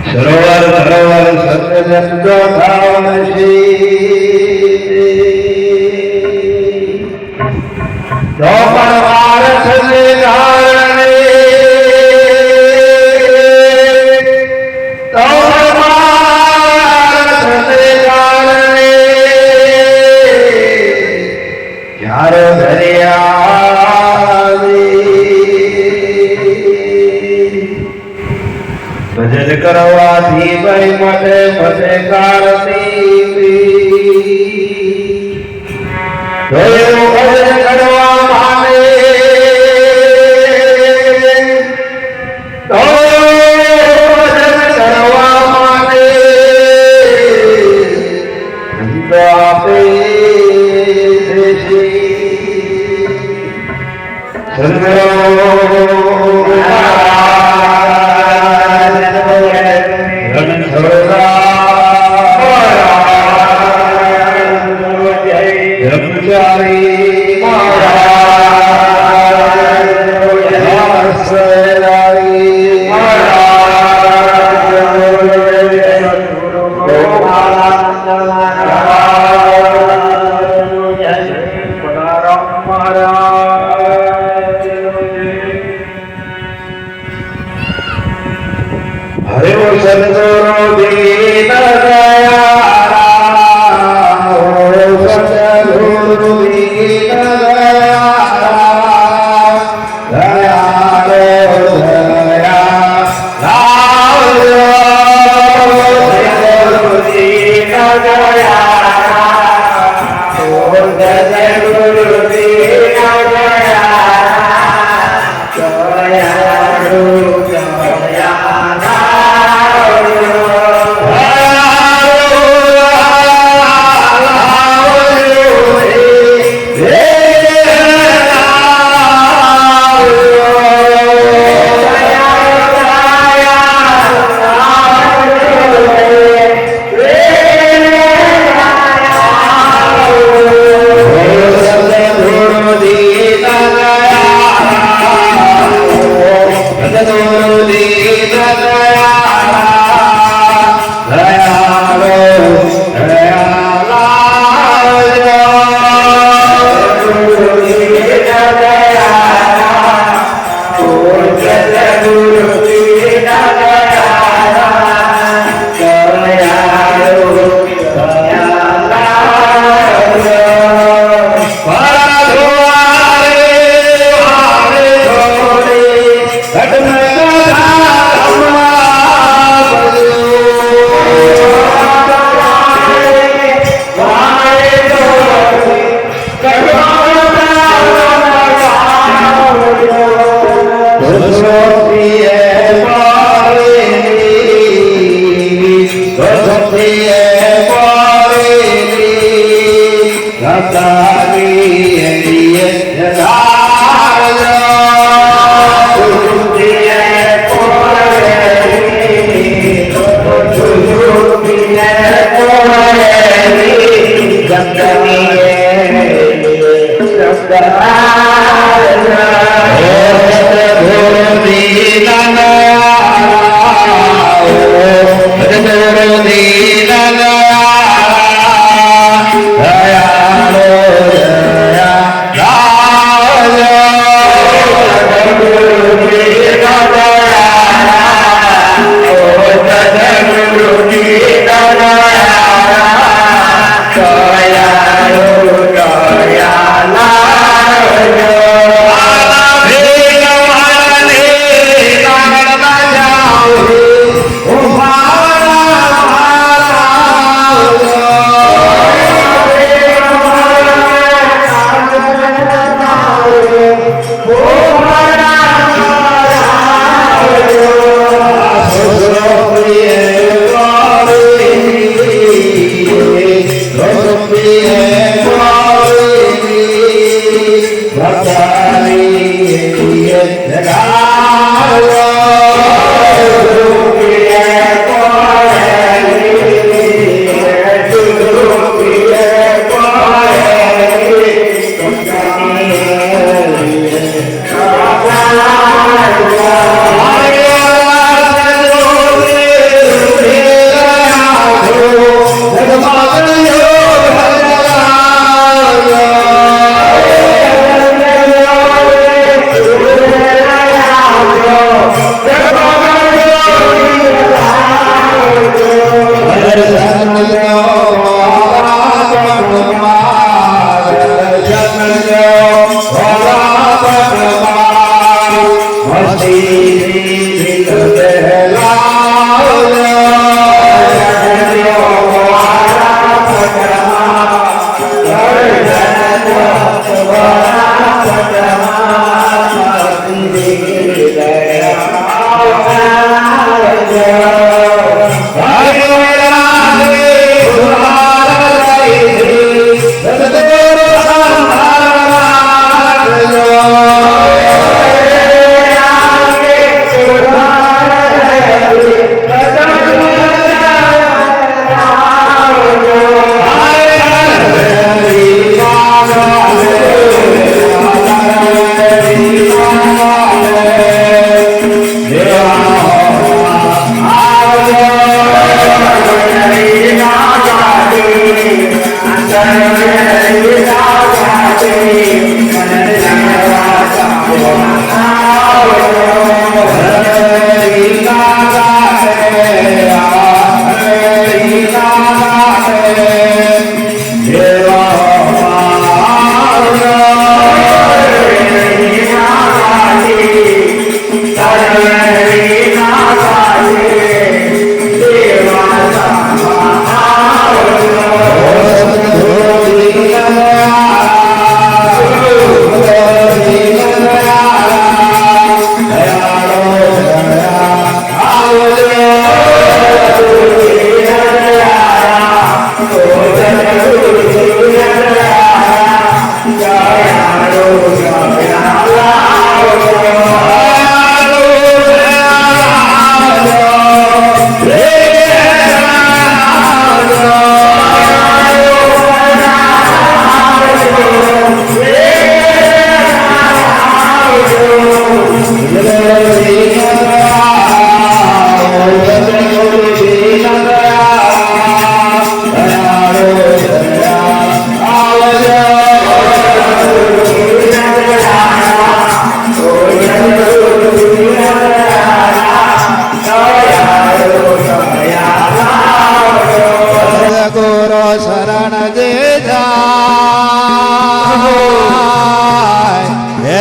સરોવર સરોવર સત્યજન ભજન કરવાથી ભાઈ માટે ભજે કારતી ભજન કરવા માટે ભજન કરવા માટે આપે Hare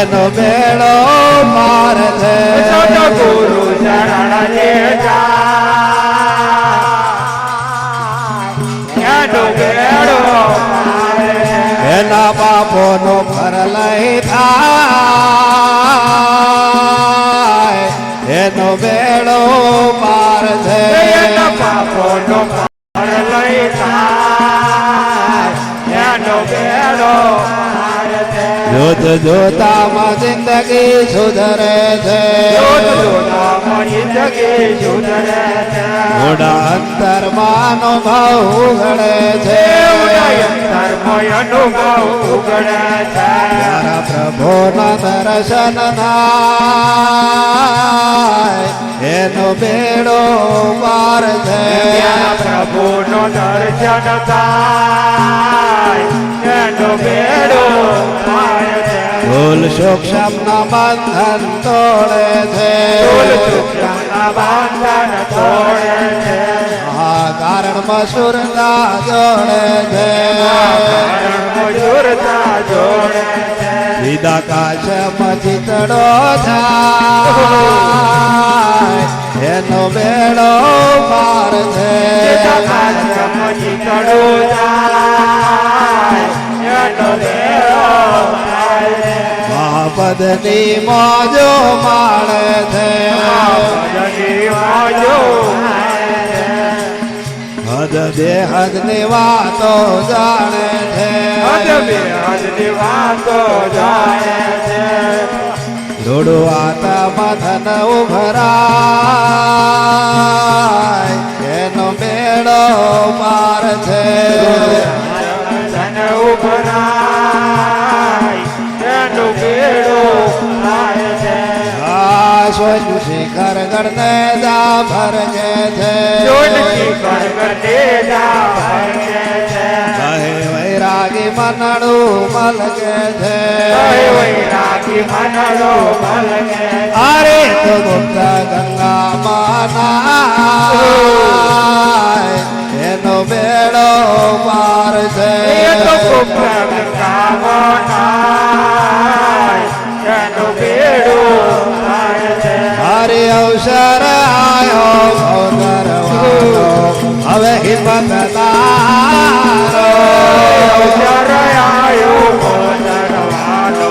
એનો મેળો પાર છે ગુરુ શરણ જે એનો બેડો એના બાપો નો ફર લઈ થાય એનો મેળો પાર છે એના બાપોનો ફળ લઈ થાય એનો બેડો જોત જોતામાં જિંદગી સુધરે છે જિંદગી સુધરે છે થોડા અંતરમાં અનુભવ ઉઘડે છે ધર્મય અનુભવ ઉગડે છે તારા પ્રભુના દર્શન થાય એનો બેડો પાર છે પ્રભુનો દર્શન થાય એનો બેડો પાર છે ભૂલ સૂક્ષ્મના બંધન તોડે છે સૂક્ષ્મના બંધન તોડે છે કારણ મસુરતા જોડે છે મજૂરતા જોડે છે સીધા કાશમાં ચિતડો થાય એનો બેડો પાર છે મહાપદની મોજો માળે છે હદ બેહદની વાતો જાણે છે જોડું આતા મથન ઉભરાય એનો મેળો પાર છે સોનું શિખર ગણને જા ભરગે છે કહે વૈરાગી મનડું મલગે છે અરે તો ગુપ્ત ગંગા માનાય એનો બેડો પાર છે હરે અવસર આયો ભવદરવાનો હવે હિંમત તારો અવસર આયો ભવદરવાનો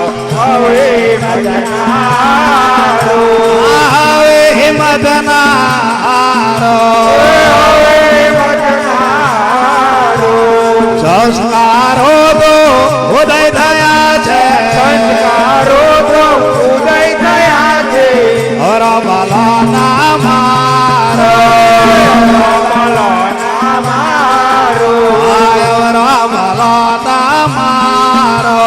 હવે હિંમત નારો સંસ્કારો તો ઉદય થયા છે સંસ્કારો તો ઉદય થયા છે રમલો ના મારો રમલો ના મારો રમલો ના મારો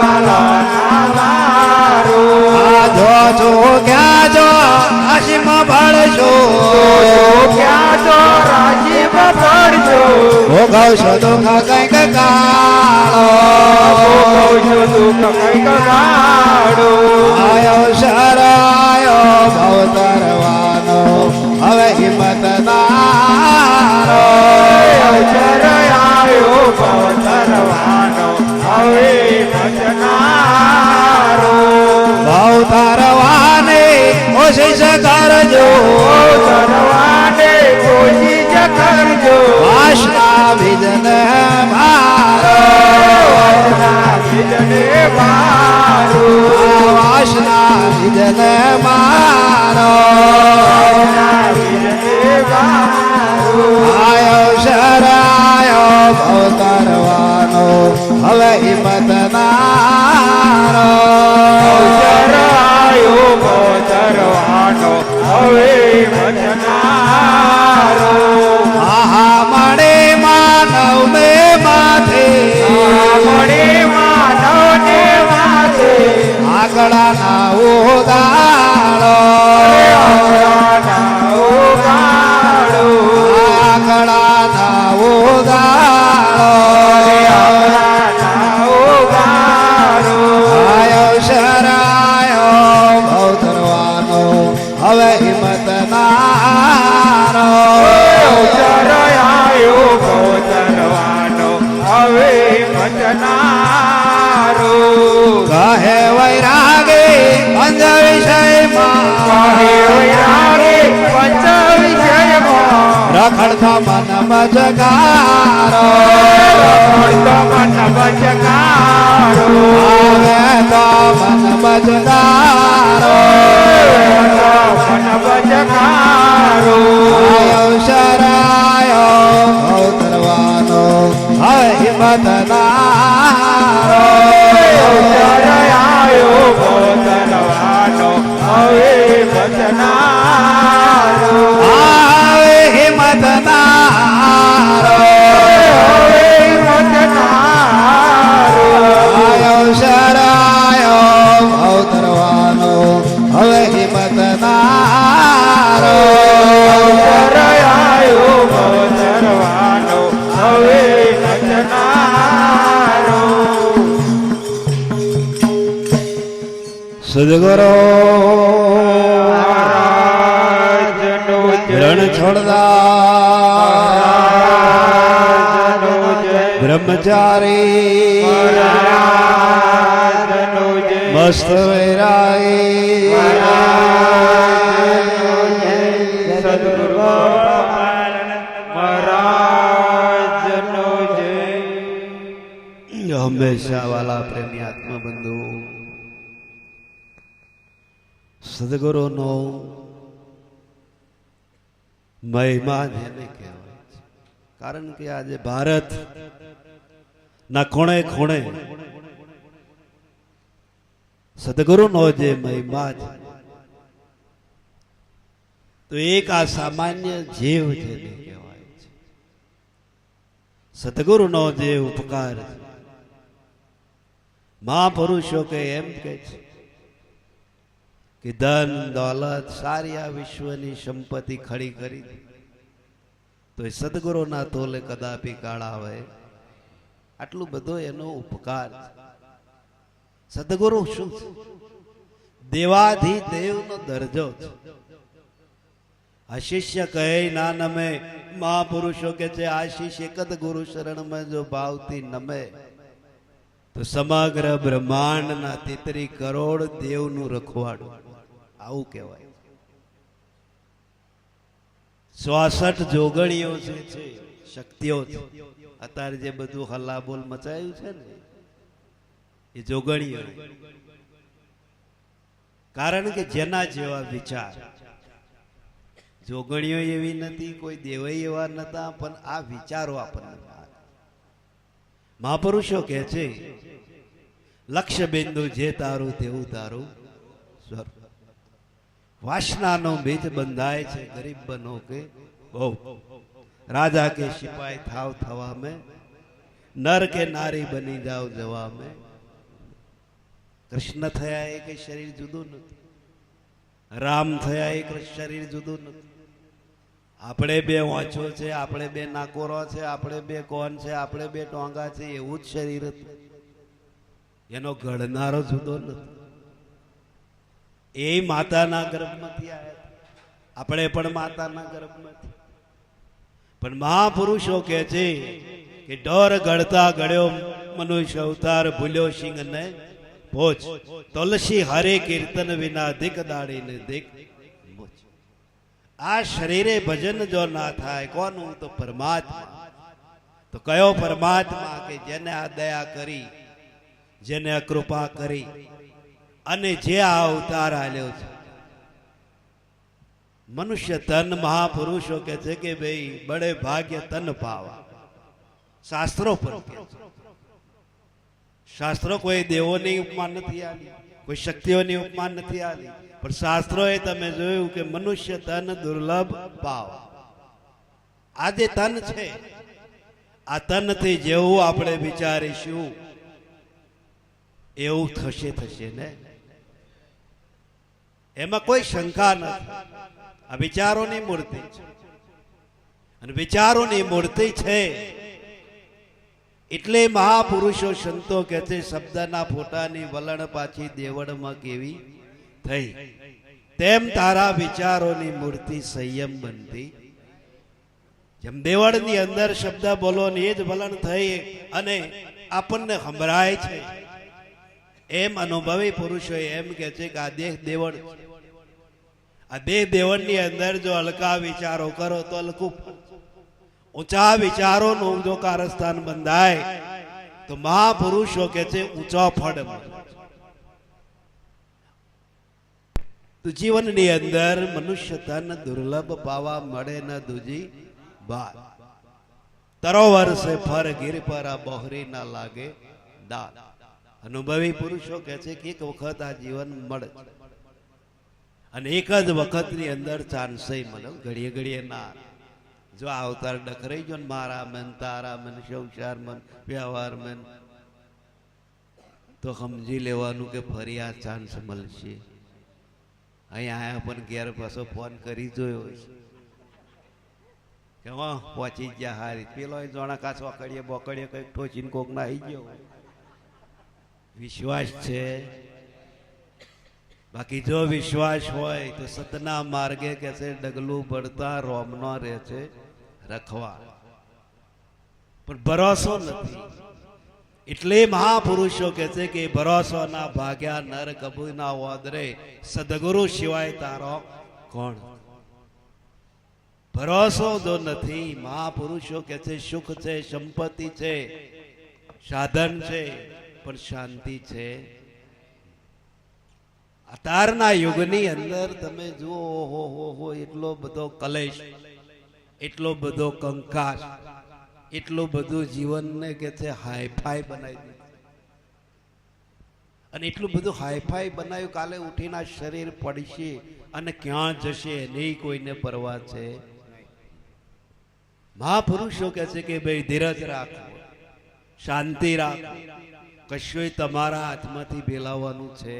રમલો ના મારો જો છો ક્યાં જો અસીમ ભળશો ક્યાં તો રાજીવ પડશો ભોગવશો દુઃખ કંઈક કાળો ભોગવશો દુઃખ કંઈક કાળો આયો શરાયો ભવ તરવાનો હવે હિંમત નારો શરણાયો ભવ તરવાનો હવે ભજનારો ભવ તરવાને કોશિશ કરજો તરવાને કોશિશ કરજો વાસના વિજન મારો વાસના વિજને મારો વાસના વિજન મારો વાસના વિજને મારો આયો શરાયો ભવ તરવાનો હવે હિંમત નારો શરણાયો ભવ તરવાનો હવે ભજનારો આહા મણે માનવ ને માથે મણે માનવને માથે આગળા ના ઉગાડો આંગળાના ઉગાડો આગળા ના ઉગાડો આંગળાના ઉગાડો આયો શરાયો ભવ તરવાનો હવે હિંમત નારો શરણાયો ભવ તરવાનો હવે ભજનારો કહે વૈરાગે પંચ વિષયમાં કહે વૈરાગે પંચ વિષયમાં રખડતા મન મજગારો રખડતો મન બચકારો આવે તો મન મજગારો મન બચકારો આયો શરાયો ભવ તરવાનો હવે હિંમત નારો શરણાયો ભવ તરવાનો હવે ભજનારો આવે હિંમત નારો હવે ભજનારો આયો શરાયો ભવ તરવાનો હવે હિંમત નારો શરણાયો ભવ તરવાનો હવે ભજનારો સદગુરો મહારાજનો જય રણ છોડદા મહારાજનો જય બ્રહ્મચારી મહારાજનો જય મસ્ત વૈરાગી સદગુરુ મહારાજનો જય હંમેશા વાલા પ્રેમી આત્મબંધુ સદગુરુનો મહિમા જેને કહેવાય છે. કારણ કે આજે ભારત ના ખૂણે ખૂણે સદગુરુનો જે મહિમા છે તો એક આ સામાન્ય જીવ જેને કહેવાય છે. સદગુરુનો જે ઉપકાર છે મહાપુરુષો કે એમ કે છે કે ધન દોલત સારી આ વિશ્વની સંપત્તિ ખડી કરી તો એ સદગુરુના તોલે કદાપી કાળ આવે આટલું બધો એનો ઉપકાર છે. સદગુરુ શું છે? દેવાધિદેવનો દરજ્જો છે. આ શિષ્ય કહે ના નમે મહાપુરુષો કે છે આશીષ એક જ ગુરુ શરણમાં જો ભાવથી નમે તો સમગ્ર બ્રહ્માંડના 33 કરોડ દેવનું રખવાડું આવું કહેવાય. 66 જોગણીઓ છે શક્તિઓ છે. અત્યારે જે બધું હલ્લાબોલ મચાયું છે ને એ જોગણીઓ. કારણ કે જેના જેવા વિચાર જોગણીઓ એવી નથી, કોઈ દેવય એવા નતા, પણ આ વિચારો આપણને મહાપુરુષો કહે છે લક્ષ્ય બિંદુ જે તારું તેવું તારું સ્વરૂપ. વાસનાનો બીજ બંધાય છે ગરીબ બનો કે બહુ, રાજા કે સિપાही થાવ થવા में, નર કે નારી બની જાવ જવા में. કૃષ્ણ થયા એ કે શરીર જુદું નથી, રામ થયા એ શરીર જુદું નથી. આપણે બે વાંચો છે, આપણે બે નાકોરો છે, આપણે બે કોણ છે, આપણે બે ટોંગા છે, એવું જ શરીર હતું. એનો ઘડનારો જુદો નથી. એ માતાના ગર્ભમાંથી આવ્યા. આપણે પણ માતાના ગર્ભમાંથી. પણ મહાપુરુષો કહે છે કે ઢોર ગળતા ગળ્યો મનુષ્ય અવતાર ભૂલ્યો સિંહ ને ભોજ, તુલસી હરે કીર્તન વિના દીક દાડીને દીક મોજ. આ શરીરે ભજન જો ના થાય કોનું? તો પરમાત્મા. તો કયો પરમાત્મા? કે જેને આ દયા કરી, જેને આ કૃપા કરી અને જે આ અવતાર આલ્યો છે. મનુષ્ય તન મહાપુરુષો કે છે કે ભાઈ બડે ભાગ્ય તન પાવા. શાસ્ત્રો પર કહે છે. શાસ્ત્રો કોઈ દેવોની ઉપમાન નથી આલી, કોઈ શક્તિઓની ઉપમાન નથી આલી, પણ શાસ્ત્રોએ તમે જોયું કે મનુષ્ય તન દુર્લભ પાવ. આ જે તન છે, આ તનથી જેવું આપણે વિચારીશું એવું થશે ને. એમાં કોઈ શંકા નથી. આ વિચારોની મૂર્તિ છે, અને વિચારોની મૂર્તિ છે એટલે મહાપુરુષો સંતો કહે છે શબ્દના ફોટાની વલણ પાછી દેવળમાં કેવી થઈ, તેમ તારા વિચારોની મૂર્તિ સંયમ બનતી. જેમ દેવળની અંદર શબ્દ બોલો ને એ જ વલણ થઈ અને આપણને સંભળાય છે, એમ અનુભવી પુરુષો એમ કે છે કે આ દેહ દેવળ. આ દેહ દેવળની અંદર જો હલકા વિચારો કરો તો હલકું, ઊંચા વિચારોનું જો કારસ્થાન બંધાય તો મહાપુરુષો કે છે ઊંચો ફળ મળે. તો જીવનની અંદર મનુષ્ય તન દુર્લભ પાવા મળે ન દૂજી બાર. તરોવર સે ફર ગીર પર આ બહોરી ના લાગે દાલ. અનુભવી પુરુષો કે છે કે એક વખત આ જીવન મળે અને એક જ વખતની અંદર ચાન્સ મળે, ઘડીએ ઘડીએ ના. જો આ અવતાર ડખરાઈ ગયો ને મારા મન તારા મન સંસાર મન વ્યવહાર મન, તો સમજી લેવાનું કે ફરી આ ચાન્સ મળશે. અહીંયા આયા પણ ઘેર પાછો ફોન કરી જોયો કે પહોંચી ગયા હારી, પેલો જોણા કાચો અકડીએ બોકડીએ કઈક ઠોચીને કોક ના આવી ગયો. વિશ્વાસ છે. બાકી જો વિશ્વાસ હોય તો સતના માર્ગે કે છે ડગલું ભરતા રોમનો રહે છે રખવા. પણ ભરોસો નથી. એટલે મહાપુરુષો કે છે કે ભરોસો ના ભાગ્યા નર કબૂ ના ઓદરે, સદગુરુ સિવાય તારો કોણ. ભરોસો જો નથી. મહાપુરુષો કે છે સુખ છે, સંપત્તિ છે, સાધન છે, પણ શાંતિ છે. અત્યારના યુગની અંદર તમે જુઓ હો એટલો બધો કલેશ, એટલો બધો કંકાસ, એટલું બધું જીવનને કે છે હાઈફાઈ બનાવી દીધું. અને એટલું બધું હાઈફાઈ બનાવ્યું, કાલે ઉઠીને આ શરીર પડશે અને ક્યાં જશે નહીં કોઈને પરવા છે. મહાપુરુષો કહે છે કે ભાઈ ધીરજ રાખો, શાંતિ રાખો, કશું તમારા હાથમાંથી ભેલાવવાનું છે.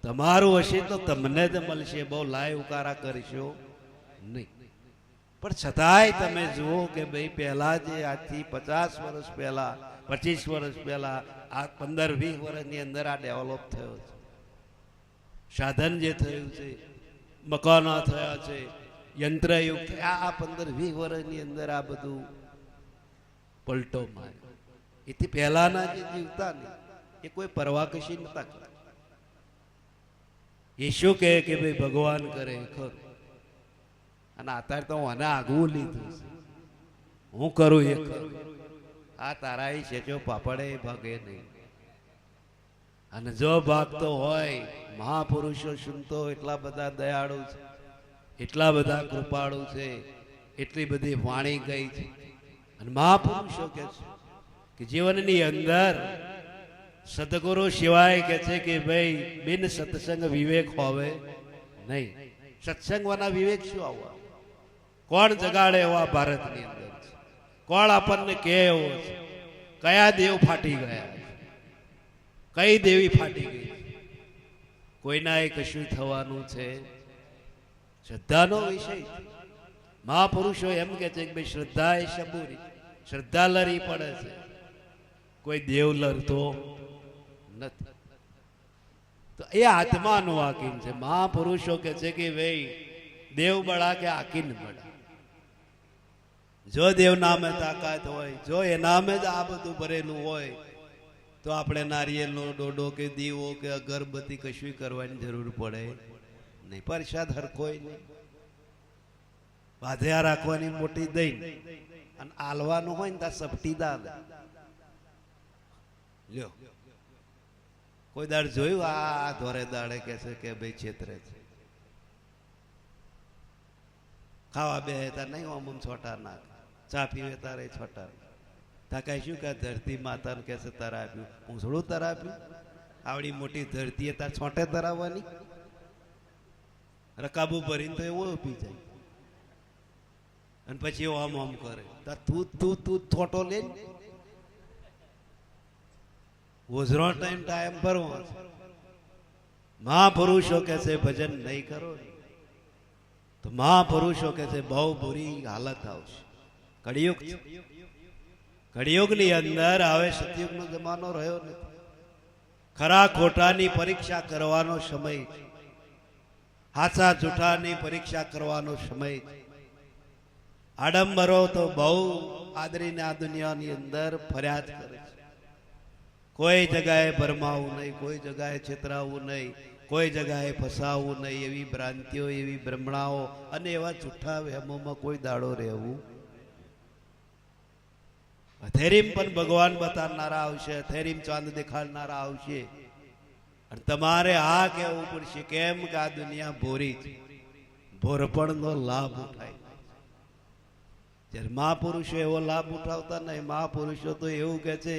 તમારું હશે તો તમને જ મળશે, બહુ લાય ઉકારા કરશો નહીં. પણ છતાંય તમે જુઓ કે ભાઈ પહેલા જે આજથી 50 વર્ષ પહેલા, 25 વર્ષ પહેલા, આ 15-20 વર્ષની અંદર આ ડેવલપ થયો છે. સાધન જે થયું છે, મકાનો થયા છે, યંત્રયુગ થયા, આ 15-20 વર્ષની અંદર આ બધું પલટો માર્યો. એથી પહેલાના જે જીવતા ને એ કોઈ પરવા કશી નતા કરતા. એ શું કહે કે ભાઈ ભગવાન કરે ખરું, અને અત્યારે તો મને આગવું લીધું છે, હું કરું એ કરું. આ તારા એ સેચો પાપડે ભાગે નહીં. અને જો ભાગતો હોય, મહાપુરુષો સુનતો એટલા બધા દયાળુ છે, એટલા બધા કૃપાળુ છે, એટલી બધી વાણી ગઈ છે. અને મહાપુરુષો કે છે કે જીવનની અંદર સદગુરુ સિવાય કે છે કે ભાઈ બિન સત્સંગ વિવેક હોવે નહીં. સત્સંગવાના વિવેક શું આવવા? કોણ જગાડે એવા ભારતની અંદર છે? કોણ આપણને કે એવો છે? કયા દેવ ફાટી ગયા છે? કઈ દેવી ફાટી ગઈ છે? કોઈના એ કશું થવાનું છે? શ્રદ્ધાનો વિષય છે. મહાપુરુષો એમ કે છે કે ભાઈ શ્રદ્ધા એ શબૂરી, શ્રદ્ધા લરી પડે છે, કોઈ દેવ લરતો નથી. તો એ આત્માનું આકીન છે. મહાપુરુષો કે છે કે ભાઈ દેવ બળા કે આકીન બળા. જો દેવ નામે તાકાત હોય, જો એ નામે જ આ બધું ભરેલું હોય, તો આપણે નારિયેળનો ડોડો કે દીવો કે અગરબત્તી કશું કરવાની જરૂર પડે નહીં. પ્રસાદ હરખોય નહીં, બાધ્યા રાખવાની મોટી દઈ અને આલવાનું હોય ને ત્યાં સપટી દાદ લ્યો. કોઈ દાડ જોયું આ ધોરે દાડે કે છે કે ભાઈ છેતરે છે, ખાવા બે તાર નહીં આમ છોટા નાખ, ચા પીવે તારે છોટા તા કઈ શું કે ધરતી માતાને કે છે તારા આપ્યું, હું થોડું તારા આપ્યું, આવડી મોટી ધરતી તાર છોટે તરાવવાની, રકાબુ ભરીને તો એવો પી જાય અને પછી એવો આમ આમ કરે. તું તું તું થોટો લે, ઓઝરો ટાઈમ ભરવો છે. મહાપુરુષો કે છે ભજન નહીં કરો તો મહાપુરુષો કે છે બહુ બુરી હાલત આવશે. કળિયુગ, કળિયુગની અંદર હવે સતયુગનો જમાનો રહ્યો નથી. ખરા ખોટાની પરીક્ષા કરવાનો સમય છે, હાચા જૂઠાની પરીક્ષા કરવાનો સમય છે. આડંબરો તો બહુ આદરીને આ દુનિયાની અંદર ફરિયાદ કરે છે. કોઈ જગાએ ભરમાવું નહીં, કોઈ જગાએ છેતરાવું નહીં, કોઈ જગાએ ફસાવું નહીં. એવી ભ્રાંતિઓ, એવી ભ્રમણાઓ અને એવા જૂઠા વહેમોમાં કોઈ દાડો રહેવું. અથેરીમ પણ ભગવાન બતાવનારા આવશે, અથેરીમ ચાંદ દેખાડનારા આવશે. અને તમારે આ કહેવું પડશે કેમ કે આ દુનિયા ભોરી છે, ભોરપણનો લાભ ઉઠાય. જ્યારે મહાપુરુષો એવો લાભ ઉઠાવતા નહીં. મહાપુરુષો તો એવું કે છે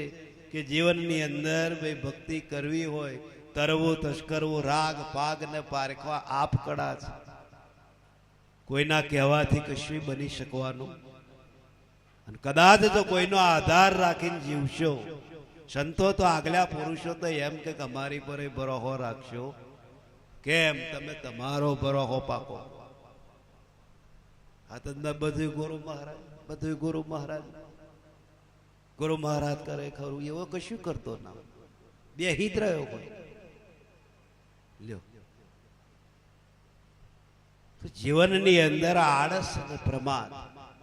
કે જીવનની અંદર ભાઈ ભક્તિ કરવી હોય, તરવું તસ્કરવું, રાગ પાગ ને પારખવા આપ કડા છે. કોઈના કહેવાથી કશું બની શકવાનું. અને કદાચ જો કોઈનો આધાર રાખીને જીવશો, સંતો તો આગલા પુરુષો તો એમ કે અમારી પર ભરોહો રાખશો. કેમ? તમે તમારો ભરોહો પાકો. આ તો બધું ગુરુ મહારાજ, બધું ગુરુ મહારાજ, ગુરુ મહારાજ કરે ખરું, એવો કશું કરતો ના, બે હિત રહ્યો કોઈ લ્યો. તો જીવનની અંદર આળસ અને પ્રમાદ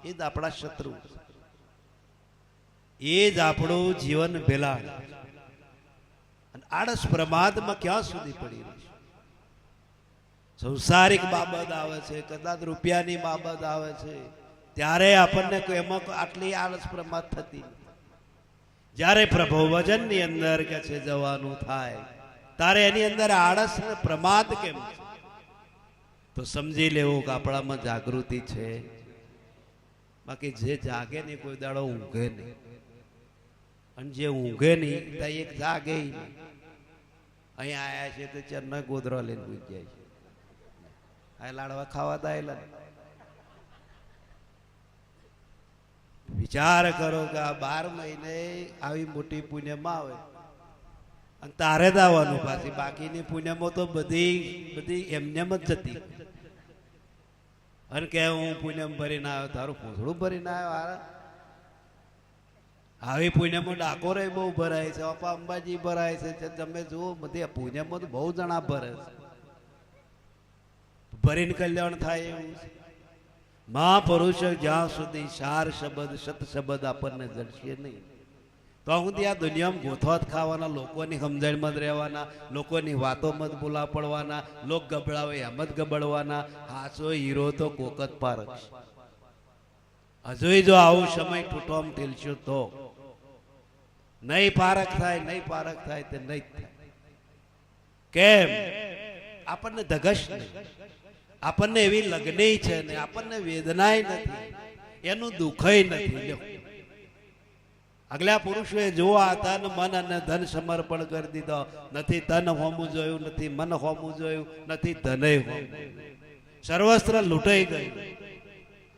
એ જ આપણા શત્રુ, એ જ આપણું જીવન ભેલાડ. અને આળસ પ્રમાદમાં ક્યાં સુધી પડી રહીશું? સંસારિક બાબત આવે છે, કદાચ રૂપિયાની બાબત આવે છે, ત્યારે આપણને એમાં આટલી આળસ પ્રમાદ થતી નથી. જ્યારે પ્રભુ વચનની અંદર કે છે જવાનું થાય, ત્યારે એની અંદર આળસ ને પ્રમાદ કેમ છે? તો સમજી લેવું કે આપણામાં જાગૃતિ છે. બાકી જે જાગે નહીં કોઈ દાડો ઊંઘે નહીં, અને જે ઊંઘે નહીં ત્યાં એક જાગે નહીં. અહીંયા આયા છે તો ચરનો ગોદરો લઈને પૂજ જાય છે, આ લાડવા ખાવા દાયેલા. વિચાર કરો કે આ 12 મહિને આવી મોટી પુણ્યમાં આવે અને તારે જ આવવાનું પાછી. બાકીની પુણ્યમાં તો બધી એમનેમ જ જતી. અને કે હું પુણ્યમ ભરીને આવ્યો, તારું પૂંછડું ભરીને આવ્યો. આવી પુણ્યમાં ડાકોરે બહુ ભરાય છે, બાપા અંબાજી ભરાય છે. તમે જુઓ બધી પુણ્યમાં તો બહુ જણા ભરે છે. ભરીને કલ્યાણ થાય એવું છે. મહાપુરુષ જ્યાં સુધી સાર શબ્દ સત શબ્દ આપણને જડશે નહીં, તો હું ત્યાં દુનિયામાં ગોથવા જ ખાવાના, લોકોની સમજણમાં જ રહેવાના, લોકોની વાતોમાં જ બોલા પડવાના, લોક ગબડાવે એમ જ ગબડવાના. હાચો હીરો તો કોક જ પારખશે. હજુ જો આવું સમય તૂટોમ ઢીલશું તો નહીં પારખ થાય, નહીં પારખ થાય તે નહીં થાય. કેમ? આપણને ધગશ નહીં, આપણને એવી લગ્ની છે ને, આપણને વેદનાય નથી, એનું દુઃખય નથી. આગલા પુરુષોએ જોવા તન મન અને ધન સમર્પણ કરી દીધો. નથી તન હોમું જોયું, નથી મન હોમું જોયું, નથી ધનય હોમું. સર્વસ્ત્ર લૂંટાઈ ગયું,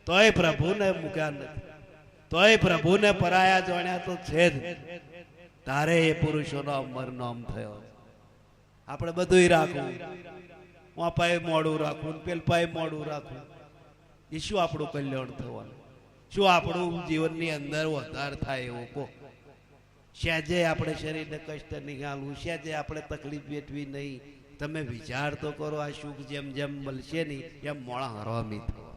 તોય પ્રભુને મૂક્યા નથી, તોય પ્રભુને પરાયા જાણ્યા તો છે જ. તારે એ પુરુષોનો અમર નામ થયો. આપણે બધું રાખવું, વાપાએ મોડું રાખવું, પેલપાએ મોડું રાખવું, એ શું આપણું કલ્યાણ થવાનું? શું આપણું જીવનની અંદર વધાર થાય એવું કહો? સહેજે આપણે શરીરને કષ્ટ નહીં આલવું, સહેજે આપણે તકલીફ વેઠવી નહીં. તમે વિચાર તો કરો, આ સુખ જેમ જેમ મળશે નહીં એમ મોડા હરામી થવા.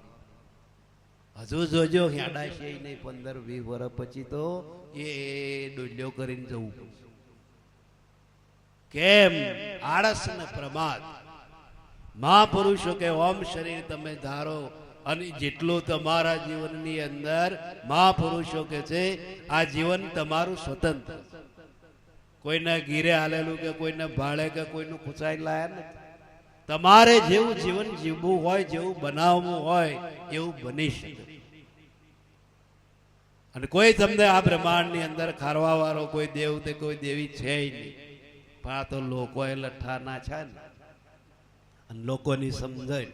હજુ જોજો હેડાશે નહીં, 15-20 વર્ષ પછી તો એ ડોલ્યો કરીને જવું પડશે. કેમ? આળસ ને પ્રમાદ. મહાપુરુષો કે ઓમ શરીર તમે ધારો, અને જેટલું તમારા જીવનની અંદર મહાપુરુષો કે છે આ જીવન તમારું સ્વતંત્ર. કોઈને ગીરે હાલેલું કે કોઈને ભાડે કે કોઈનું ખૂંચાઈ લાયા નથી. તમારે જેવું જીવન જીવવું હોય, જેવું બનાવવું હોય એવું બની શકે. અને કોઈ તમને આ બ્રહ્માંડની અંદર ખારવા વાળો કોઈ દેવ તે કોઈ દેવી છે નહીં. પણ આ તો લોકોએ લઠ્ઠાના છે ને, અને લોકોની સમજણ,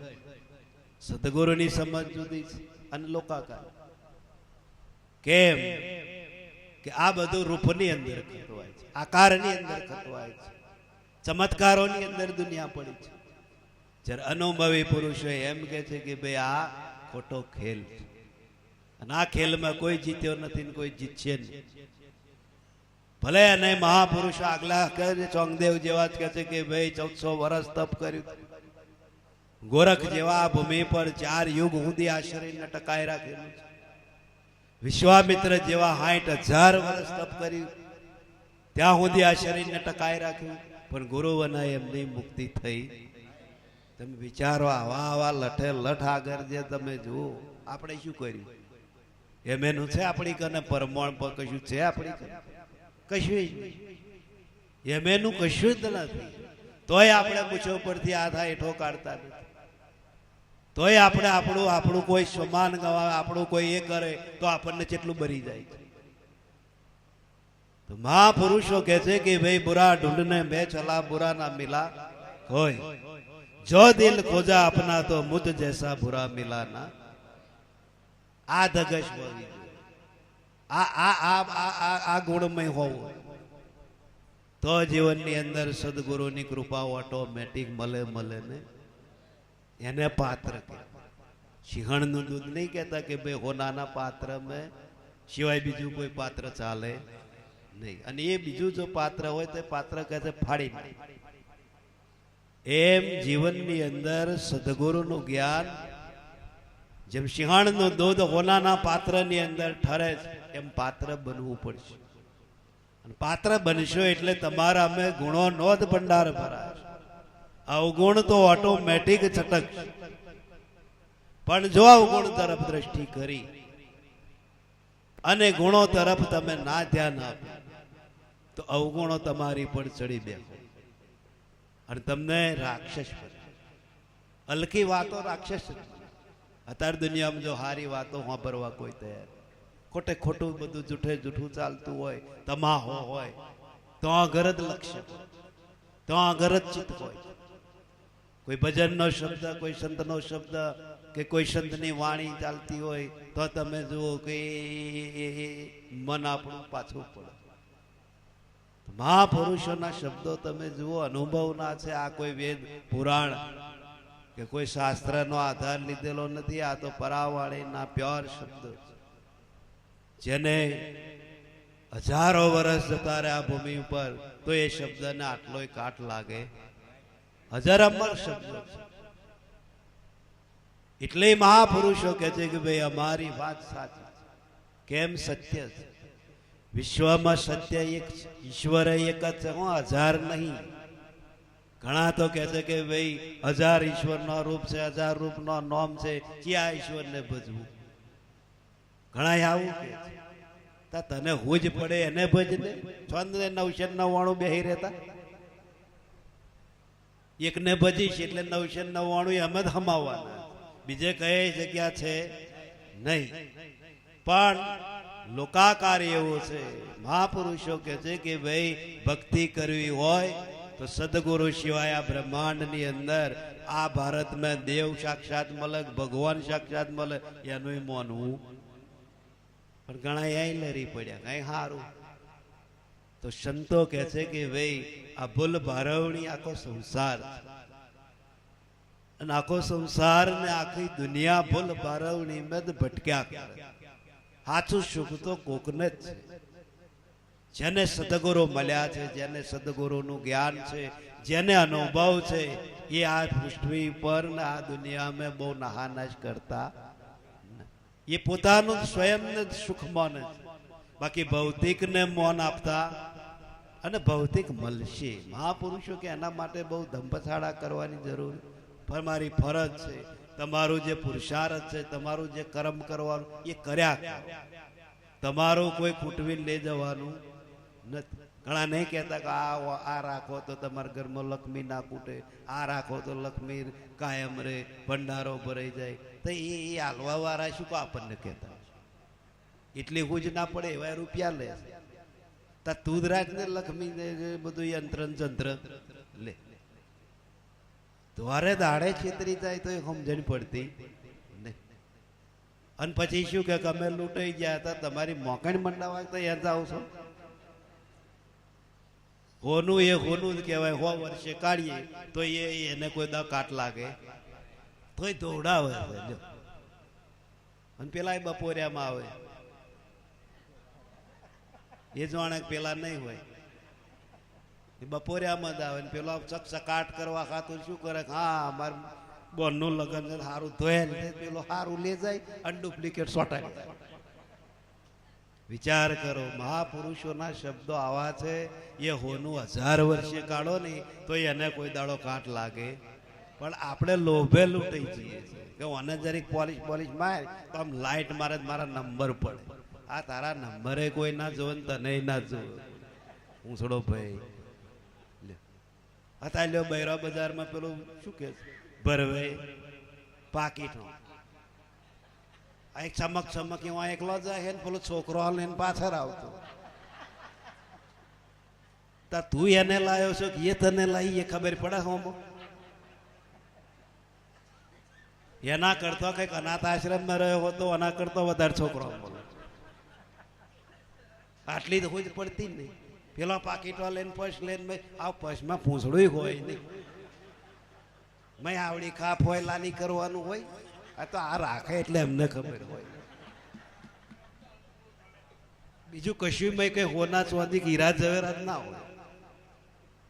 સદગુરુની સમજ જુદી છે અને લોકાકાર. કેમ કે આ બધું રૂપની અંદર ખટવાય છે, આકારની અંદર ખટવાય છે, ચમત્કારોની અંદર દુનિયા પડી છે. જ્યારે અનુભવી પુરુષો એમ કે છે કે ભાઈ આ ખોટો ખેલ છે, અને આ ખેલમાં કોઈ જીત્યો નથી ને કોઈ જીતશે નહીં. ભલે અને મહાપુરુષો આગલા કરે, ચોંગદેવ જેવા જ કહે છે કે ભાઈ 1400 વર્ષ તપ કર્યું. ગોરખ જેવા ભૂમિ પર 4 યુગ સુધી આ શરીરને ટકાઈ રાખેલું છે. વિશ્વામિત્ર જેવા 60,000 વર્ષ તપ કર્યું, ત્યાં સુધી આ શરીરને ટકાઈ રાખ્યું. પણ ગુરુવના એમની મુક્તિ થઈ. તમે વિચારો, આવા આવા લઠે લઠ આગળ જે તમે જુઓ, આપણે શું કર્યું? એમ એનું છે આપણી કને પરમાણ પર કશું છે આપણી કને? કશું એમ એનું કશું જ નથી. તોય આપણે મૂછો પરથી આધા હેઠો કાઢતા નથી. તોય આપણે આપણું કોઈ સમાન ગવાવે, આપણું કોઈ એ કરે તો આપણને કેટલું બરી જાય છે. તો મહાપુરુષો કહે છે કે ભાઈ બુરા ઢૂંઢને મેં ચલા, બુરા ના મિલા કોઈ, જો દિલ ખોજા અપના તો મુદ જૈસા બુરા મિલા ના. આ ધગશ હોવી જોઈએ, આ ગુણમય હોવું, તો જીવનની અંદર સદગુરુની કૃપા ઓટોમેટિક મળે ને એને પાત્ર કે. સિંહણનું દૂધ નહીં કહેતા કે ભાઈ હોનાના પાત્ર મેં સિવાય બીજું કોઈ પાત્ર ચાલે નહીં. અને એ બીજું જો પાત્ર હોય તો પાત્ર કહે છે ફાડી નાખ. એમ જીવનની અંદર સદગુરુનું જ્ઞાન જેમ સિંહણનું દૂધ હોનાના પાત્રની અંદર ઠરે છે, એમ પાત્ર બનવું પડશે. અને પાત્ર બનશો એટલે તમારા અમે ગુણો નો જ ભંડાર ભરાશે. અવગુણ તો ઓટોમેટિક છટકશે. પણ જો અવગુણ તરફ દ્રષ્ટિ કરી અને ગુણો તરફ તમે ના ધ્યાન આપ્યું તો અવગુણો તમારી પર ચડી બેસે અને તમને રાક્ષસ બને. હલકી વાતો રાક્ષસ. અત્યારે દુનિયામાં જો હારી વાતો સાંભળવા કોઈ તૈયાર, ખોટે ખોટું બધું જૂઠે જૂઠું ચાલતું હોય, તમાહો હોય, તો આગળ જ લક્ષ્ય, તો આગળ જ ચિત્ત હોય. કોઈ ભજનનો શબ્દ, કોઈ સંતનો શબ્દ કે કોઈ સંતની વાણી ચાલતી હોય તો તમે જુઓ કે મન આપણું પાછું પડે. મહાપુરુષોના શબ્દો તમે જુઓ, અનુભવના છે. આ કોઈ વેદ પુરાણ કે કોઈ શાસ્ત્રનો આધાર લીધેલો નથી. આ તો પરાવાળીના પ્યોર શબ્દો છે, જેને હજારો વર્ષ જતા રહે આ ભૂમિ ઉપર તો એ શબ્દને આટલોય કાટ લાગે. હજાર અમર શબ્દો છે. એટલે મહાપુરુષો કહે છે કે ભાઈ અમારી વાત સાચી છે. કેમ? સત્ય છે. વિશ્વમાં સત્ય એક છે, ઈશ્વર એક જ છે, 1000 નહીં. ઘણા તો કહે છે કે ભાઈ 1000 ઈશ્વરનો રૂપ છે, 1000 રૂપનો નામ છે, ક્યાં ઈશ્વરને ભજવું? ઘણા આવું કે છે. તને હુજ પડે એને ભજને. 999 બેહી રહેતા, એકને ભજીશ એટલે 999 એમ જ હમાવવાના, બીજે કઈ જગ્યા છે નહીં. પણ લોકાકાર એવો છે. મહાપુરુષો કે છે કે ભાઈ ભક્તિ કરવી હોય તો સદગુરુ સિવાય આ બ્રહ્માંડની અંદર આ ભારતમાં દેવ સાક્ષાત મળે, ભગવાન સાક્ષાત મળે એનું માનવું. પણ ઘણા અહીં લરી પડ્યા, કઈ સારું. તો સંતો કહે છે કે ભાઈ આ ભૂલ ભારવણી આખો સંસાર છે. અને આખો સંસાર ને આખી દુનિયા ભૂલ બારવણી મેં ભટક્યા કરે. સાચું સુખ તો કોકને જ છે. જેને સદગુરુ મળ્યા છે, જેને સદગુરુનું જ્ઞાન છે, જેને અનુભવ છે, એ આ પૃથ્વી પર ને આ દુનિયામાં બહુ નહાનાશ કરતા. એ પોતાનું સ્વયંને સુખ માને છે. બાકી ભૌતિકને મૌન આપતા અને ભૌતિક મળશે. મહાપુરુષો કે એના માટે બહુ ધંપછાડા કરવાની જરૂર. મારી ફરજ છે, તમારું જે પુરુષાર્થ છે, તમારું જે કર્મ કરવાનું એ કર્યા કરો. તમારું કોઈ કૂટવી લઈ જવાનું નથી. ઘણા નહીં કહેતા કે આ રાખો તો તમારા ઘરમાં લક્ષ્મી ના કૂટે, આ રાખો તો લક્ષ્મી કાયમ રે, ભંડારો ભરાઈ જાય. તો એ હાલવા વાળા શું કો આપણને કહેતા? એટલી હુજ ના પડે એવા રૂપિયા લે. તા તું જ રાખ ને લક્ષ્મી બધું યંત્ર જંત્ર લે. દ્વારે દાડે છેતરી જાય તો એ સમજણ પડતી નહીં. અને પછી શું કે અમે લૂંટાઈ ગયા હતા, તમારી મોકણ મંડાવા તો યાદ આવશો. હોનું એ હોનું જ કહેવાય. 100 વર્ષે કાઢીએ તો એને કોઈ દા કાટ લાગે તોય દોડાવે. અને પેલા એ બપોરિયામાં આવે એ જાણે પેલા નહીં હોય. એ બપોરિયામાં જ આવે ને પેલો ચકચકાટ કરવા ખાતું શું કરે? હા મારે બોનનું લગ્ન છે, સારું ધોયેલ છે, પેલો સારું લે જાય અને ડુપ્લિકેટ સોટાડી. વિચાર કરો, મહાપુરુષોના શબ્દો આવા છે. એ હોનું 1000 વર્ષે કાઢો નહીં તો એને કોઈ દાડો કાટ લાગે. પણ આપણે લોભે લૂંટાઈ જઈએ છીએ કે મને જરીક પોલિશ મારે તો આમ લાઈટ મારે મારા નંબર પડે. આ તારા નંબરે કોઈ ના જોવે ને તને ના જોવે. હું થોડો ભાઈ હતા લ્યો બૈરા બજારમાં પેલું શું કે ભરવે પાકીટો આ એક ચમક એવા એકલો જાય ને પેલો છોકરો લઈને પાછળ આવતો. તા તું એને લાવ્યો છો કે એ તને લાવી એ ખબર પડે? હોમો એના કરતો કઈક અનાથ આશ્રમમાં રહ્યો હતો, એના કરતો વધારે છોકરો બોલો. આટલી તો કોઈ જ પડતી જ નહીં. પેલો પાકીટો લઈને પર્સ લઈને આ પર્સમાં પૂંછડું હોય નહીં. મેં આવડી ખાપ હોય લાલી કરવાનું હોય. આ તો આ રાખે એટલે એમને ખબર હોય. બીજું કશું મેં કઈ હોના ચોધી હીરા જવેરાત ના હોય.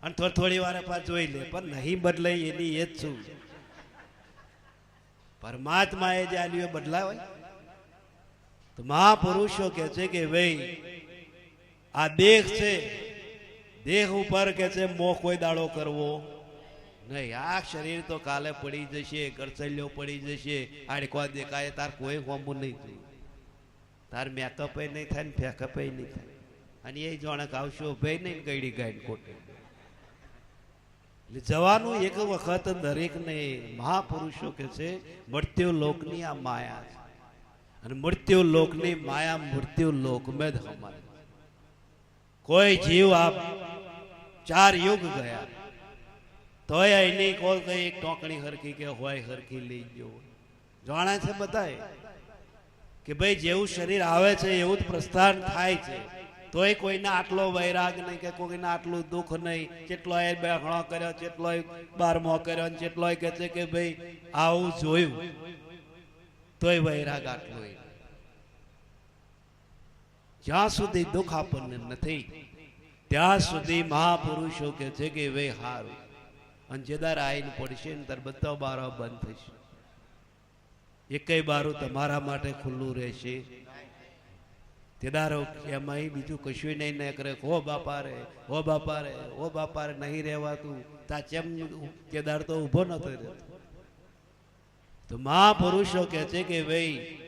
અને થોડી વાર પાછ જોઈ લે પણ નહીં બદલાય એની એ જ શું. પરમાત્મા એ જે આલ્યું એ બદલાય હોય. તો મહાપુરુષો કે છે કે ભાઈ આ દેહ છે, દેહ ઉપર કે છે મોહ કોઈ દાડો કરવો નહીં. આ શરીર તો કાલે પડી જશે, કરચલ્યો પડી જશે, આડકવા દેખાય તાર કોઈ હોમું નહીં થયું. તાર મેકઅપ નહીં થાય ને ફેકઅપ નહીં થાય. અને એ જાણે આવશો ભાઈ નહીં ગઈડી ગાઈને કોટે જવાનું. એક વખત દરેકને મહાપુરુષો કે છે મૃત્યુ લોકની આ માયા છે. અને મૃત્યુ લોકની માયા મૃત્યુ લોક મેં જ હમારે. કોઈ જીવ આપ 4 યુગ ગયા તોય એની કોઈ કઈ એક ટોકણી હરખી કે હોય હરખી લઈ ગયો. જાણે છે બધાએ કે ભાઈ જેવું શરીર આવે છે એવું જ પ્રસ્થાન થાય છે. તોય કોઈને આટલો વૈરાગ નહીં કે કોઈને આટલું દુઃખ નહીં. કેટલોય બેહણો કર્યો, કેટલોય 12મો કર્યો, કેટલોય કે છે કે ભાઈ આવું જોયું તોય વૈરાગ આટલો. જ્યાં સુધી દુઃખ આપણને નથી ત્યાં સુધી મહાપુરુષો કે છે કે ભાઈ હારું. અને જેદાર આઈને પડશે ને ત્યારે બધા બારો બંધ થશે. એકેય બારું તમારા માટે ખુલ્લું રહેશે. તેદારો એમાં બીજું કશું નહીં ન કરે. હો બાપા રે, હો બાપા રે, હો બાપા રે નહીં રહેવાતું. તા ચેમ કેદાર તો ઊભો નતો રહેતો. તો મહાપુરુષો કે છે કે ભાઈ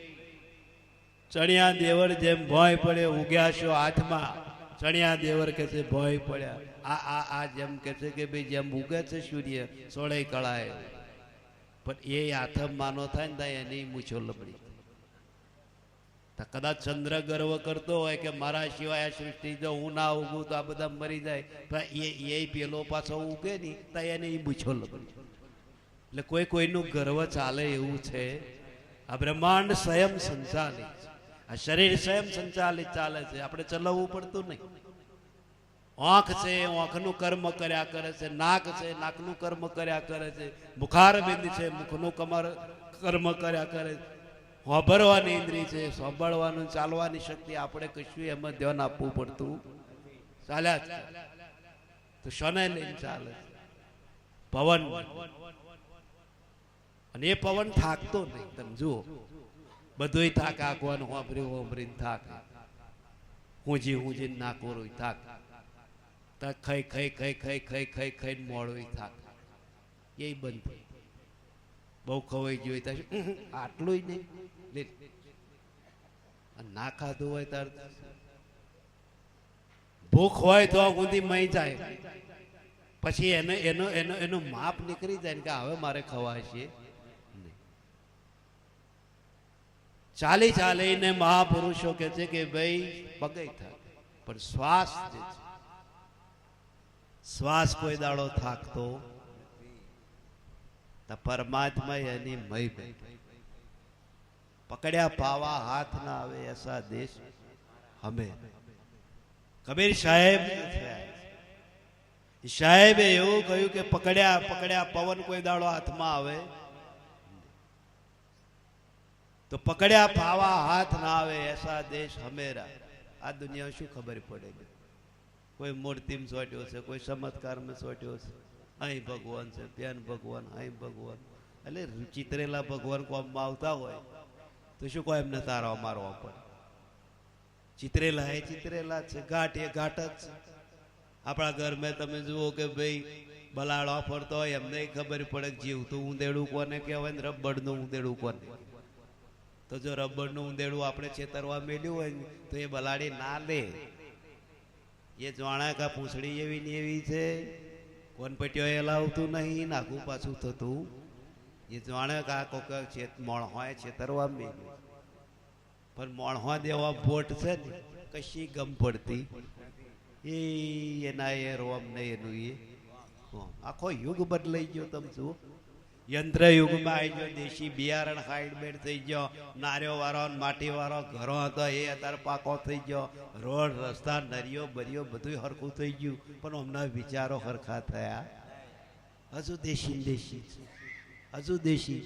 ચણિયા દેવર જેમ ભોય પડે ઉગ્યા છો હાથમાં. ચણિયા દેવર કે છે ભોય પડ્યા. આ જેમ કે છે કે ભાઈ જેમ ઉગે છે સૂર્ય સોળે કળાએ, પણ એ હાથમ માનો થાય ને થાય એની મૂછો લબડી. કદાચ ચંદ્ર ગર્વ કરતો હોય કે મારા સિવાય આ સૃષ્ટિ જો હું ના ઉગું તો આ બધા મરી જાય, પણ એ પેલો પાછો ઉગે નહીં તો એને એ મૂછો લબડી. એટલે કોઈ કોઈનું ગર્વ ચાલે એવું છે. આ બ્રહ્માંડ સ્વયં સંચાલિત, આ શરીર સ્વયં સંચાલિત ચાલે છે. આપણે ચલાવવું પડતું નહીં. આંખ છે આંખનું કર્મ કર્યા કરે છે, નાક છે નાકનું કર્મ કર્યા કરે છે, મુખારબિંદ છે મુખનું કર્મ કર્યા કરે છે, સાંભળવાની ઇન્દ્રિય છે, સાંભળવાનું ચાલવાની શક્તિ, આપણે કશું એમાં ધ્યાન આપવું પડતું ચાલ્યા જ કરે. તો શને લઈને ચાલે પવન, અને એ પવન થાકતો નહીં. તમે જુઓ બધું થાક, આંખવાનું હોંભરીને થાક, હુંજી ના કોરું થાક, ખાઈ ખાઈને મોડું થાક, એ બંધ થઈ. બહુ ખવાઈ ગયું હોય આટલું નહીં, ના ખાધું હોય તાર ભૂખ હોય તો ઊંધી મહી જાય, પછી એનું માપ નીકળી જાય કે હવે મારે ખવાશે. ચાલીને મહાપુરુષો કે છે કે ભાઈ પગે થાય, પણ શ્વાસ જે છે, શ્વાસ કોઈ દાડો થાકતો પરમાત્મા એની મય બેઠો. પકડ્યા પાવા હાથ ના આવે એસા દેશ હમે. કબીર સાહેબે એવું કહ્યું કે પકડ્યા પવન કોઈ દાડો હાથમાં આવે તો પકડ્યા પાવા હાથ ના આવે એસા દેશ હમેરા. આ દુનિયા શું ખબર પડે? કોઈ મૂર્તિમાં સોટ્યો છે, કોઈ ચમત્કારમાં સોટ્યો છે, અહીં ભગવાન છે, ત્યાં ભગવાન, અહીં ભગવાન. એટલે ચિતરેલા ભગવાન કોમમાં આવતા હોય તો શું કોઈ એમને તારવા મારવા પડે? ચિતરેલા એ ચિતરેલા છે, ઘાટ એ ઘાટ જ છે. આપણા ઘરમાં તમે જુઓ કે ભાઈ બલાડો ફરતો હોય એમને ખબર પડે કે જીવતું ઊંદેડું કોને કહેવાય ને રબડનું ઊંદેડું કોને. તો જો રબડનું ઊંદેડું આપણે છેતરવા મેલ્યું હોય તો એ બલાડી ના લે. એ જાણે કા પૂંછડી એવી ને એવી છે, કોન પટ્યો એ લાવતું નહીં, નાખું પાછું થતું. એ જાણે કા કોક મોણહોએ છેતરવા મેલ્યું, પણ મોણહો દેવા ભોટ છે ને કશી ગમ પડતી એ એના એ રોમ ને એનું એ આખો યુગ બદલાઈ ગયો. તમે જુઓ યંત્ર યુગમાં આવી ગયો, દેશી બિયારણ હાઈડમેડ થઈ ગયો, નાર્યો વાળો માટી વાળો ઘરો હતો એ અત્યારે પાકો થઈ ગયો, રોડ રસ્તા નરિયો બરિયો બધું હરખું થઈ ગયું, પણ હમણાં વિચારો હરખા થયા. હજુ દેશી છે, હજુ દેશી.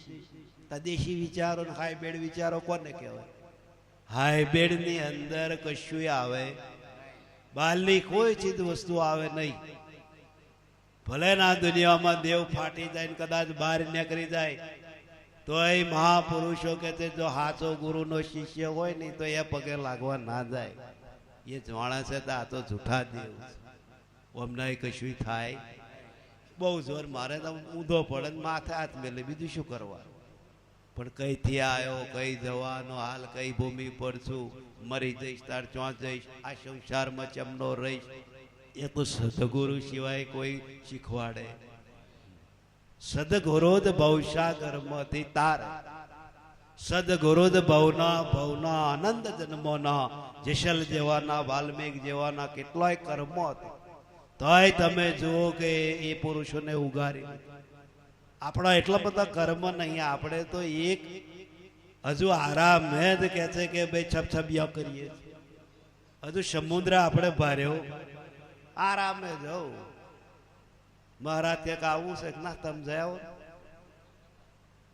દેશી વિચારો ને હાઈબ્રિડ વિચારો કોને કહેવાય? હાઈબ્રિડ ની અંદર કશું આવે, બહારની કોઈ ચીજ વસ્તુ આવે નહીં. ભલે ના દુનિયામાં દેવ ફાટી જાય ને કદાચ બહાર નીકળી જાય તો એ મહાપુરુષો કે છે જો સાચો ગુરુનો શિષ્ય હોય ને તો એ પગે લાગવા ના જાય. એ જાણે છે તો આ તો જૂઠા દેવ છે, અમને કશું થાય. બહુ જોર મારે તો ઊંધો પડે ને માથે હાથ મેલે, બીજું શું કરવા? પણ કઈથી આવ્યો, કઈ જવાનો હાલ, કઈ ભૂમિ પર છું, મરી જઈશ તાર ચોં જઈશ, આ સંસારમાં ચમનો રહીશ, એ તો સદગુરુ સિવાય કોઈ શીખવાડે. સદગુરુદ ભવસાગરમાંથી તાર, સદગુરુદ ભવના આનંદ જન્મોના, જેસલ જેવાના, વાલ્મીક જેવાના કેટલાય કર્મો હતા, તોય તમે જુઓ કે એ પુરુષોને ઉગારી. આપણા એટલા બધા કર્મ નહીં, આપણે તો એક હજુ આરામ જ કે છે કે ભાઈ છપછપિયા કરીએ, હજુ સમુદ્ર આપણે ભર્યો આરામે જવું. મહારાજ ક્યાંક આવું છે ના તમે જાઓ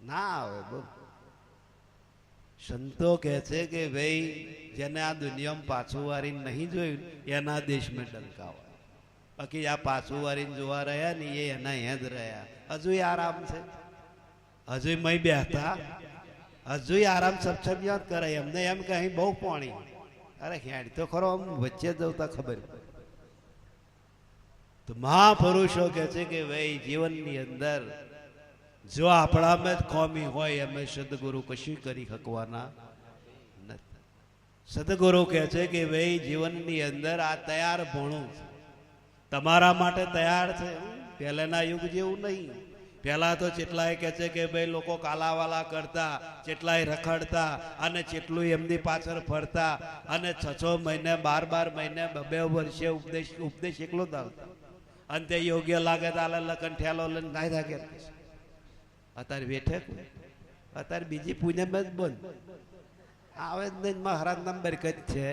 ના આવે. બહુ સંતો કે છે કે ભાઈ જેને આ દુનિયામાં પાછું વારી નહીં જોયું એના દેશમાં ડંકા હોય, બાકી આ પાછું વારીને જોવા રહ્યા ને એ એના હેદ રહ્યા. હજુ આરામ છે, હજુ મય બેહતા, હજુ આરામ છપછપિયા જ કરે. એમને એમ કે અહીં બહુ પાણી, અરે હેડ તો ખરો, આમ વચ્ચે જવતા ખબર. તો મહાપુરુષો કે છે કે ભાઈ જીવનની અંદર જો આપણામાં જ ખોમી હોય અમે સદગુરુ કશું કરી શકવાના નથી. સદગુરુ કે છે કે ભાઈ જીવનની અંદર આ તૈયાર ભણું તમારા માટે તૈયાર છે. પહેલાના યુગ જેવું નહીં. પહેલા તો ચેટલાય કે છે કે ભાઈ લોકો કાલાવાલા કરતા, ચેટલાય રખડતા અને ચેટલું એમની પાછળ ફરતા અને 6 મહિને 12 મહિને 2 વર્ષે ઉપદેશ એકલો જ આવતા. અને તે યોગ્ય લાગે તો આલે લખન ઠેલો લઈને નાઈ રાખે. અત્યારે બેઠે અત્યારે બીજી પૂનમ જ બંધ આવે જ નહીં. મહારાજ નંબર કદ છે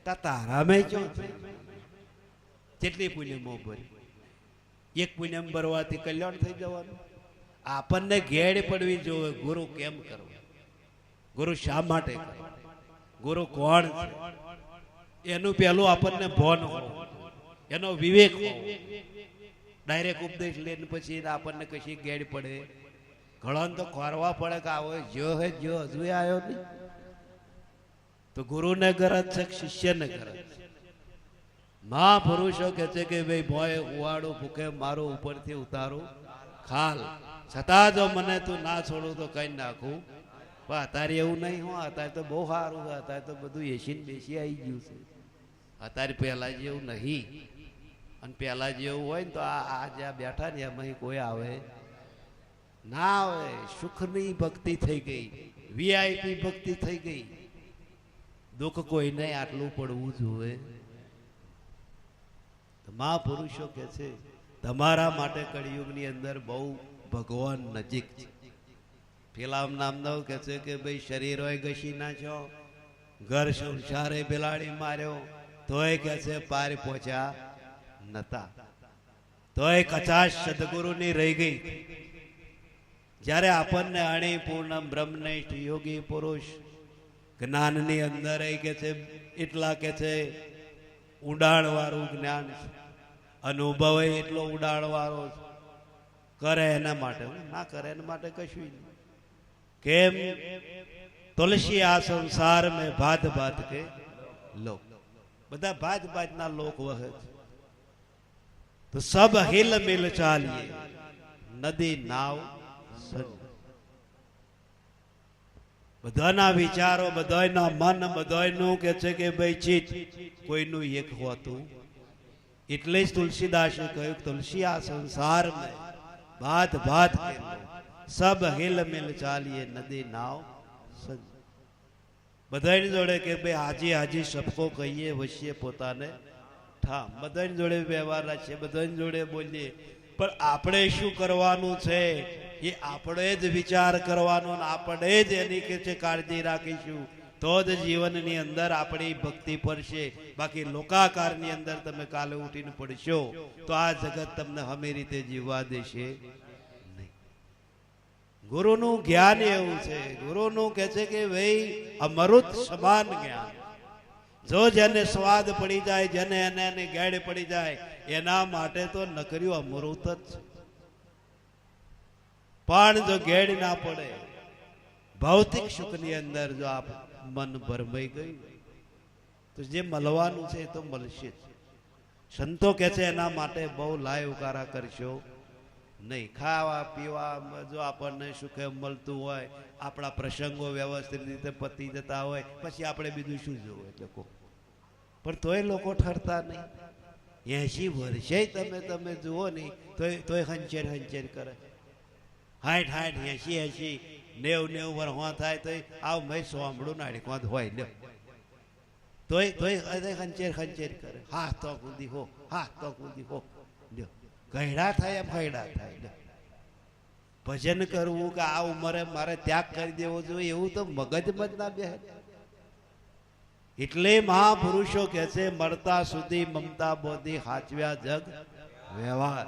તારામાં ક્યાં છે? કેટલી પુણ્યમો ભરી? એક પુણ્યમ ભરવાથી કલ્યાણ થઈ જવાનું? આપણને ઘેડ પડવી જોવે ગુરુ કેમ કરવો, ગુરુ શા માટે કરવો, ગુરુ કોણ છે એનું પહેલું આપણને ભાન હોવું, એનો વિવેક હોવો. ડાયરેક્ટ ઉપદેશ લઈને પછી આપણને કશી ગેડ પડે? ઘણો તો ખોરવા પડે કે આવો જો હે જો હજુ આવ્યો નહીં. તો ગુરુને ગરજ છે, શિષ્યને ગરજ છે. મહાપુરુષો કહે છે કે ભાઈ ભોય ઉવાડું ભૂખે મારું ઉપરથી ઉતારું ખાલ, છતાં જો મને તું ના છોડું તો કઈ નાખું. પણ અત્યારે એવું નહીં હો, અત્યારે તો બહુ સારું છે, અત્યારે તો બધું એસી ને બેસી આવી ગયું છે. અત્યારે પહેલા જેવું નહીં. અને પહેલા જેવું હોય ને તો આ જ્યાં બેઠા ને એમાં કોઈ આવે ના આવે. સુખની ભક્તિ થઈ ગઈ, વીઆઈપી ભક્તિ થઈ ગઈ. દુઃખ કોઈ નહીં આટલું પડવું જોઈએ. મહાપુરુષો કે છે તમારા માટે કળિયુગની અંદર બહુ ભગવાન નજીક છે. પેલા નામદાવ કે છે કે ભાઈ શરીર હોય ઘસી નાખ્યો, ઘર સંસારે બિલાડી માર્યો, તોય કે છે પાર પહોંચ્યા નતા, તોય કચાશ સદગુરુની રહી ગઈ. જ્યારે આપણને અણી પૂર્ણ બ્રહ્મનિષ્ઠ યોગી પુરુષ જ્ઞાનની અંદર કે છે એટલા કે છે ઉડાણ વાળું જ્ઞાન છે, અનુભવ એટલો ઉડાણ વાળો કરે એના માટે, ના કરે એના માટે કશું નહીં. કેમ? તુલસી આ સંસાર મેં ભાત ભાત કે લોક, બધા ભાત ભાતના લોક વહે છે. તો સબ હિલ મિલ ચાલીએ નદી નાવ સંગ. બધાના વિચારો, બધાના મન, બધાનું કે છે કે ભાઈ ચિત્ત કોઈનું એક હોતું. એટલે જ તુલસીદાસે કહ્યું તુલસી આ સંસાર મેં ભાત ભાત કે સબ હિલ મિલ ચાલીએ નદી નાવ સંગ. બધાની જોડે કે ભાઈ હાજી હાજી સબકો કહીએ વસીએ પોતાને ઠામ. બધાની જોડે વ્યવહાર રાખીએ, બધાની જોડે બોલીએ, પણ આપણે શું કરવાનું છે એ આપણે જ વિચાર કરવાનો, આપણે જ એની કે છે કાળજી રાખીશું તો જ જીવનની અંદર આપણી ભક્તિ પડશે. બાકી લોકાકારની અંદર તમે કાલે ઉઠીને પડશો તો આ જગત તમને હમે રીતે જીવવા દેશે નહીં. ગુરુનું જ્ઞાન એવું છે, ગુરુનું કે છે કે ભાઈ અમૃત સમાન જ્ઞાન. જો જેને સ્વાદ પડી જાય, જેને એને ગેડ પડી જાય, એના માટે તો નકર્યું અમૃત જ છે. પણ જો ગેડ ના પડે, ભૌતિક સુખની અંદર જો આપ મન ભરમાઈ ગયું તો જે મળવાનું છે એ તો મળશે જ. સંતો કે છે એના માટે બહુ લાય ઉકારા કરશો નહીં. ખાવા પીવા જો આપણને સુખે મળતું હોય, આપણા પ્રસંગો વ્યવસ્થિત રીતે પતી જતા હોય, પછી આપણે બીજું શું જોવું એટલે કહો. પણ તોય લોકો ઠરતા નહીં. 80 વર્ષે તમે જુઓ નહીં તોય હંચેર હંચેર કરે. 60 80 90 વર્ષ થાય તો આવ મેં સાંભળું નાડી કોણ હોય લ્યો, તોય હંચેર હંચેર કરે. હા તો કુદી હો, હા તો કુદી હો લ્યો. ગયડા થાય એમ ગયડા થાય લ્યો. ભજન કરવું કે આ ઉંમરે મારે ત્યાગ કરી દેવો જોઈએ એવું તો મગજમાં જ ના બેહે. એટલે મહાપુરુષો કે છે મરતા સુધી મમતા બોધી હાચવ્યા જગ વ્યવહાર.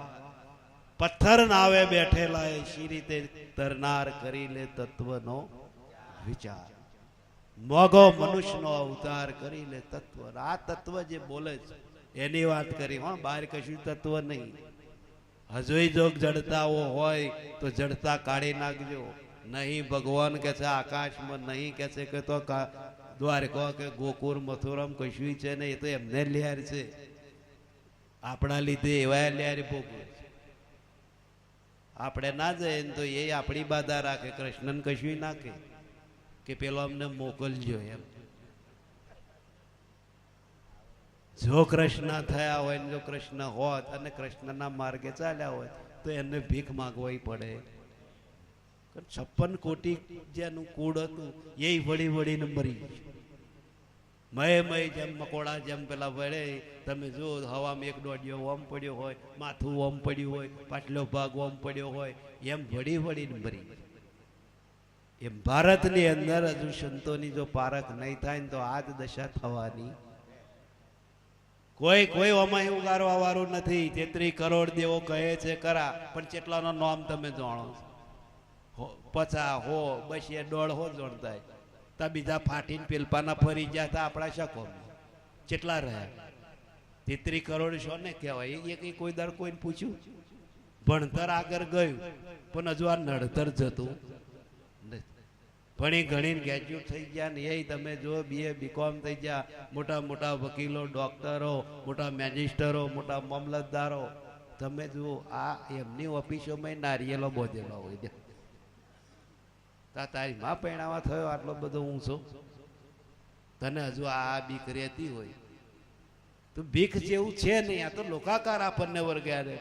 પથ્થર નાવે બેઠેલા એ શી રીતે તરનાર કરી લે તત્વનો વિચાર. મોગો મનુષ્યનો અવતાર કરી લે તત્વ. આ તત્વ જે બોલે છે એની વાત કરી હો, બહાર કશું તત્વ નહીં. હજુય જો જડતાઓ હોય તો જડતા કાઢી નાખજો. નહીં ભગવાન કે છે આકાશમાં, નહીં કે છે કે તો દ્વારકા કે ગોકુળ મથુરામ કશું છે ને, એ તો એમને લ્યાર છે. આપણા લીધે એવા લ્યાર ભોગવે છે. આપણે ના જઈએ તો એ આપણી બાધા રાખે, કૃષ્ણને કશું નાખે કે પેલો અમને મોકલજો એમ. જો કૃષ્ણ થયા હોય ને જો કૃષ્ણ હોત અને કૃષ્ણના માર્ગે ચાલ્યા હોય તો એને ભીખ માંગવી પડે. 56 કોટી જેનું કુળ હતું એ વળી વળીને મરી મય જેમ મકોડા જેમ પેલા વળે. તમે જો હવામાં એક દોડિયો ઓમ પડ્યો હોય, માથું ઓમ પડ્યું હોય, પાછલો ભાગ ઓમ પડ્યો હોય, એમ વળી વળીને મરી. એમ ભારતની અંદર હજુ સંતોની જો પારખ નહીં થાય ને તો આ જ દશા થવાની. કોઈ કોઈ ઓમાં ઉગારવા વાળું નથી. 33 કરોડ દેવો કહે છે ખરા, પણ કેટલાનો નામ તમે જાણો છો? 50 હો બસ એ 1.5 જોડતા તા બીજા ફાટીને પેલપાના ફરી ગયા તા આપણા શકો કેટલા રહ્યા? 33 કરોડ શું ને કહેવાય? એ કઈ કોઈ દર કોઈને પૂછ્યું? ભણતર આગળ ગયું પણ હજુ આ નડતર જતું નથી. ભણી ઘણીને ગ્રેજ્યુએટ થઈ ગયા ને એ તમે જો BA BCom થઈ ગયા, મોટા મોટા વકીલો, ડોક્ટરો, મોટા મેજિસ્ટરો, મોટા મામલતદારો. તમે જુઓ આ એમની ઓફિસોમાં નારિયેલો બોધેલો હોય. તારી માં પૈણાવા થયો આટલો બધો ઊંચો, તને હજુ આ બીક રહેતી હોય તો ભીખ જેવું છે નહીં. આ તો લોકાકાર આપણને વર્ગ્યારે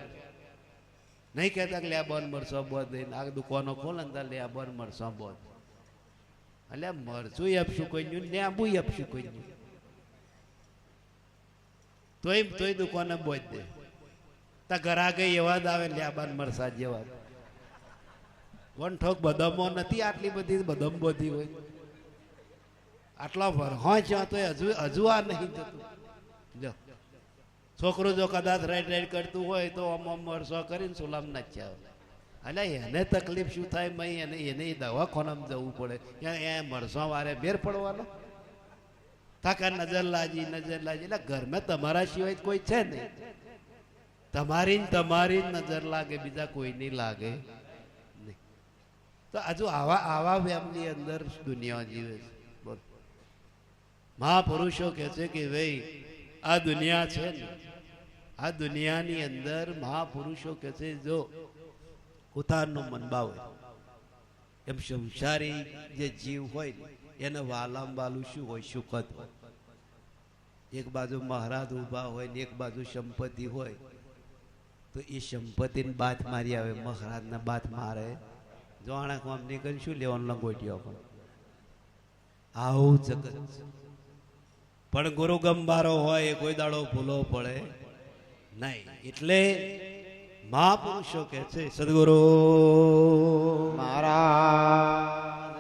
નહીં કહેતા કે લે બંધ મરસો બોધ દઈને આ દુકાનો ખોલે ને લે બંધ મરસો બોધ. એટલે મરચું આપશું કોઈ ન્યુ ને આબુ આપશું કોઈ ન્યુ તોય દુકાને બોધ દે. તા ઘરા ગઈ એવા જ આવે લે બંધ મરસા જેવા. વન ઠોક બદામો નથી આટલી બધી બદામ બધી હોય. આટલા વરહોં તો હજુ આ નહીં થતું. જો છોકરું જો કદાચ રાઈડ કરતું હોય તો આમ મરસો કરીને સુલામ નાચ્યા. એટલે એને તકલીફ શું થાય? મેં એને દવાખાનામાં જવું પડે. એ મરસો વારે બેર પડવાનો થાકા નજર લાજી. એટલે ઘરમાં તમારા સિવાય કોઈ છે નહીં. તમારી નજર લાગે, બીજા કોઈ નહીં લાગે. તો હજુ આવા વ્યામની અંદર દુનિયા જીવે છે. બોલ, મહાપુરુષો કહે છે કે ભાઈ આ દુનિયા છે ને, આ દુનિયાની અંદર મહાપુરુષો કહે છે જો ઉતારનો મનબા હોય એમ સંસારી જે જીવ હોય ને એને વાલામ વાલું શું હોય? સુખદ હોય. એક બાજુ મહારાજ ઊભા હોય ને એક બાજુ સંપત્તિ હોય તો એ સંપત્તિને બાથ મારી આવે, મહારાજને બાથ મારે. જો આણા કામ નીકળી શું લેવાનું લંગોટ્યો? પણ આવું જગત છે. પણ ગુરુ ગંભારો હોય કોઈ દાડો ભૂલો પડે નહીં. એટલે મહાપુરુષો કે છે સદગુરુ મહારાજ